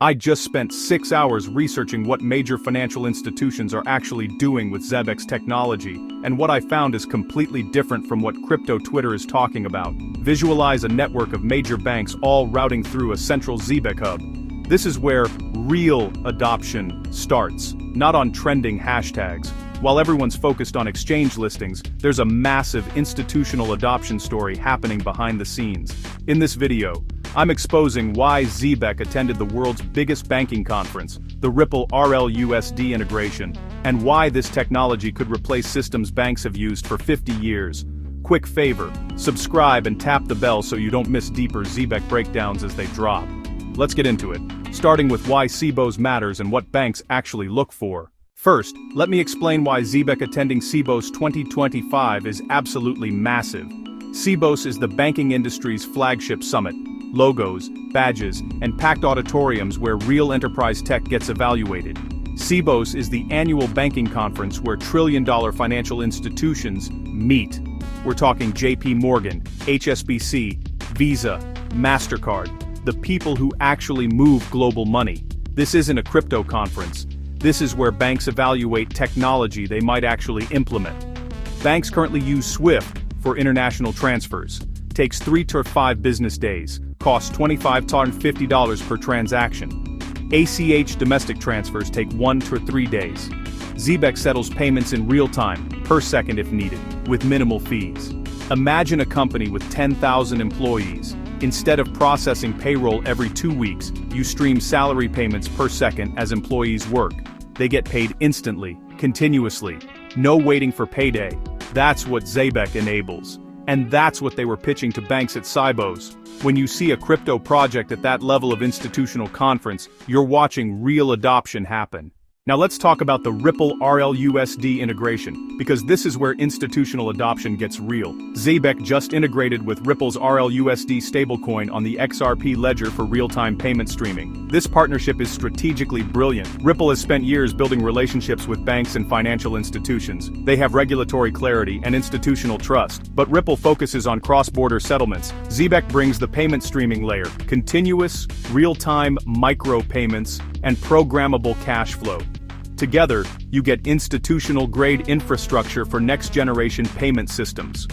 I just spent 6 hours researching what major financial institutions are actually doing with Zebec's technology, and what I found is completely different from what crypto Twitter is talking about. Visualize a network of major banks all routing through a central Zebec hub. This is where real adoption starts, not on trending hashtags. While everyone's focused on exchange listings, there's a massive institutional adoption story happening behind the scenes. In this video, I'm exposing why Zebec attended the world's biggest banking conference, the Ripple RLUSD integration, and why this technology could replace systems banks have used for 50 years. Quick favor, subscribe and tap the bell so you don't miss deeper Zebec breakdowns as they drop. Let's get into it, starting with why Sibos matters and what banks actually look for. First, let me explain why Zebec attending Sibos 2025 is absolutely massive. Sibos is the banking industry's flagship summit. Logos, badges, and packed auditoriums where real enterprise tech gets evaluated. Sibos is the annual banking conference where trillion-dollar financial institutions meet. We're talking JP Morgan, HSBC, Visa, Mastercard, the people who actually move global money. This isn't a crypto conference. This is where banks evaluate technology they might actually implement. Banks currently use SWIFT for international transfers. Takes 3 to 5 business days. Costs $25 to $50 per transaction. ACH domestic transfers take 1 to 3 days. Zebec settles payments in real time, per second if needed, with minimal fees. Imagine a company with 10,000 employees. Instead of processing payroll every 2 weeks, you stream salary payments per second as employees work. They get paid instantly, continuously. No waiting for payday. That's what Zebec enables. And that's what they were pitching to banks at Sibos. When you see a crypto project at that level of institutional conference, you're watching real adoption happen. Now let's talk about the Ripple RLUSD integration, because this is where institutional adoption gets real. Zebec just integrated with Ripple's RLUSD stablecoin on the XRP ledger for real-time payment streaming. This partnership is strategically brilliant. Ripple has spent years building relationships with banks and financial institutions. They have regulatory clarity and institutional trust, but Ripple focuses on cross-border settlements. Zebec brings the payment streaming layer, continuous, real-time micro-payments, and programmable cash flow. Together, you get institutional-grade infrastructure for next-generation payment systems.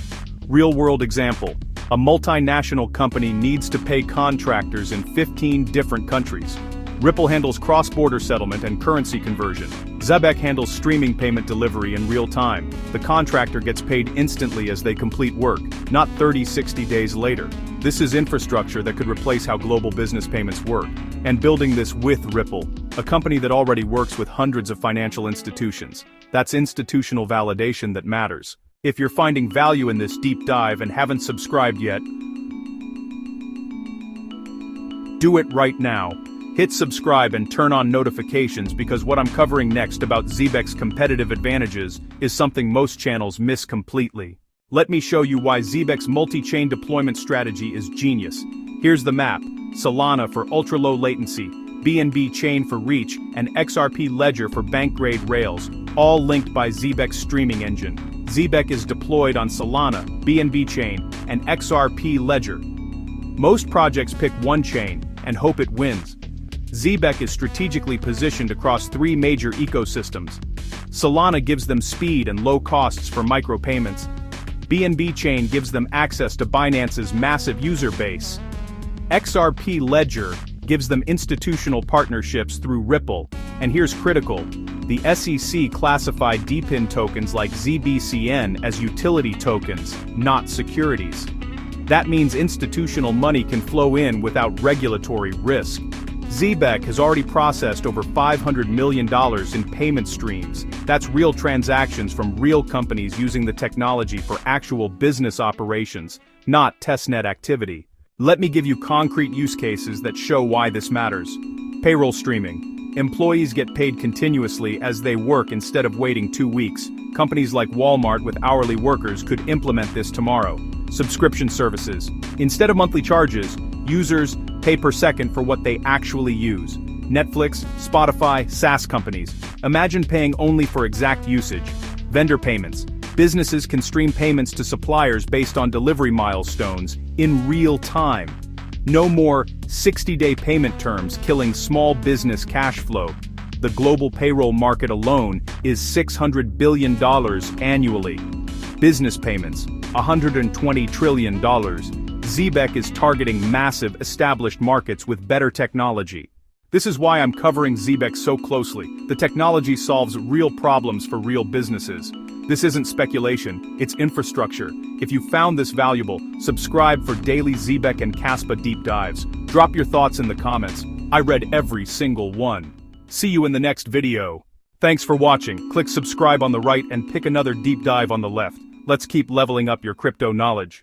Real-world example: a multinational company needs to pay contractors in 15 different countries. Ripple handles cross-border settlement and currency conversion. Zebec handles streaming payment delivery in real time. The contractor gets paid instantly as they complete work, not 30-60 days later. This is infrastructure that could replace how global business payments work. And building this with Ripple, a company that already works with hundreds of financial institutions. That's institutional validation that matters. If you're finding value in this deep dive and haven't subscribed yet, do it right now. Hit subscribe and turn on notifications, because what I'm covering next about Zebec's competitive advantages is something most channels miss completely. Let me show you why Zebec's multi-chain deployment strategy is genius. Here's the map: Solana for ultra-low latency, BNB chain for reach, and XRP ledger for bank-grade rails, all linked by Zebec's streaming engine. Zebec is deployed on Solana, BNB chain, and XRP ledger. Most projects pick one chain and hope it wins. Zebec is strategically positioned across 3 major ecosystems. Solana gives them speed and low costs for micropayments. BNB chain gives them access to Binance's massive user base. XRP ledger gives them institutional partnerships through Ripple, and here's critical: the SEC classified DePIN tokens like ZBCN as utility tokens, not securities. That means institutional money can flow in without regulatory risk. Zebec has already processed over $500 million in payment streams. That's real transactions from real companies using the technology for actual business operations, not testnet activity. Let me give you concrete use cases that show why this matters. Payroll streaming. Employees get paid continuously as they work instead of waiting 2 weeks. Companies like Walmart with hourly workers could implement this tomorrow. Subscription services. Instead of monthly charges, users pay per second for what they actually use. Netflix, Spotify, SaaS companies. Imagine paying only for exact usage. Vendor payments. Businesses can stream payments to suppliers based on delivery milestones in real time. No more 60-day payment terms killing small business cash flow. The global payroll market alone is $600 billion annually. Business payments, $120 trillion. Zebec is targeting massive established markets with better technology. This is why I'm covering Zebec so closely. The technology solves real problems for real businesses. This isn't speculation, it's infrastructure. If you found this valuable, subscribe for daily Zebec and Caspa deep dives. Drop your thoughts in the comments. I read every single one. See you in the next video. Thanks for watching. Click subscribe on the right and pick another deep dive on the left. Let's keep leveling up your crypto knowledge.